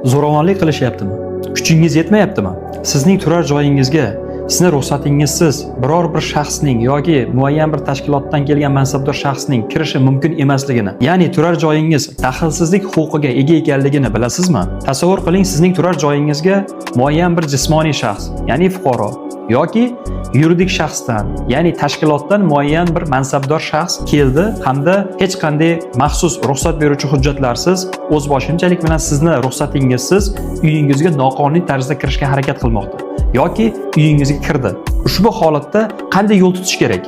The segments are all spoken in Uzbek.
zo'ravonlik qilishyaptimi? Kuchingiz yetmayaptimi? Sizning turar joyingizga sizni ruxsatingizsiz biror bir shaxsning yoki muayyan bir tashkilotdan kelgan mansabdor shaxsning kirishi mumkin emasligini, ya'ni turar joyingiz daxlsizlik huquqiga ega ekanligini bilasizmi? Tasavvur qiling, sizning turar joyingizga muayyan bir jismoniy shaxs, ya'ni fuqaro yoki yuridik shaxsdan, ya'ni tashkilotdan muayyan bir mansabdor shaxs keldi hamda hech qanday maxsus ruxsat beruvchi hujjatlarsiz, o'zboshimchalik bilan sizni ruxsatingizsiz uyingizga noqonuniy tarzda kirishga harakat qilmoqda yoki uyingizga kirdi. Ushbu holatda qanday yo'l tutish kerak?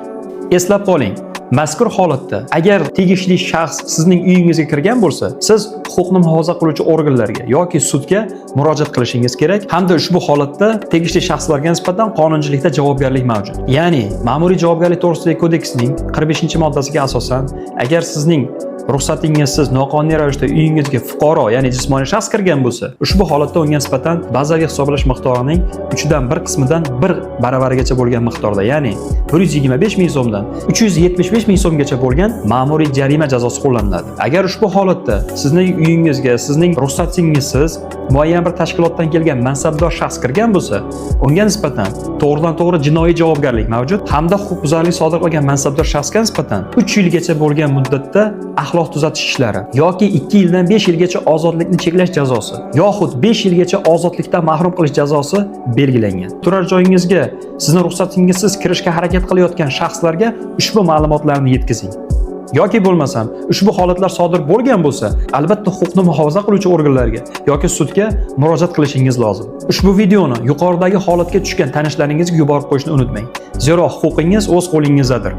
Eslab qoling. Mazkur holatda agar tegishli shaxs sizning uyingizga kirgan bo'lsa, siz huquqni muhofaza qiluvchi organlarga yoki sudga murojaat qilishingiz kerak hamda ushbu holatda tegishli shaxslarga nisbatan qonunchilikda javobgarlik mavjud. Ya'ni Ma'muriy javobgarlik to'g'risidagi kodeksning 45-moddasiga asosan, agar sizning ruxsatingizsiz noqonuniy ravishda uyingizga fuqaro, ya'ni jismoniy shaxs kirgan bo'lsa, ushbu holatda unga nisbatan bazaviy hisoblash miqdorining 1/3 qismidan 1 baravarigacha bo'lgan miqdorda, ya'ni 125 ming so'mdan 375 ming so'mgacha bo'lgan ma'muriy jarima jazosi qo'llaniladi. Agar ushbu holatda sizning uyingizga sizning ruxsatingizsiz muayyan bir tashkilotdan kelgan mansabdor shaxs kirgan bo'lsa, unga nisbatan to'g'ridan-to'g'ri jinoiy javobgarlik mavjud hamda huquqbuzarlik sodir qilgan mansabdor shaxsga nisbatan 3 yilgacha bo'lgan muddatda axloq tuzatish ishlari yoki 2 yildan 5 yilgacha ozodlikni cheklash jazosi yoxud 5 yilgacha ozodlikdan mahrum qilish jazosi belgilangan. Turar joyingizga sizni ruxsatingizsiz kirishga harakat qilayotgan shaxslarga ushbu ma'lumotlarni yetkazing. Yoki bo'lmasam, ushbu holatlar sodir bo'lgan bo'lsa, albatta huquqni muhofaza qiluvchi organlarga yoki sudga murojaat qilishingiz lozim. Ushbu videoni yuqoridagi holatga tushgan tanishlaringizga yuborib qo'yishni unutmang. Zero huquqingiz o'z qo'lingizdadir.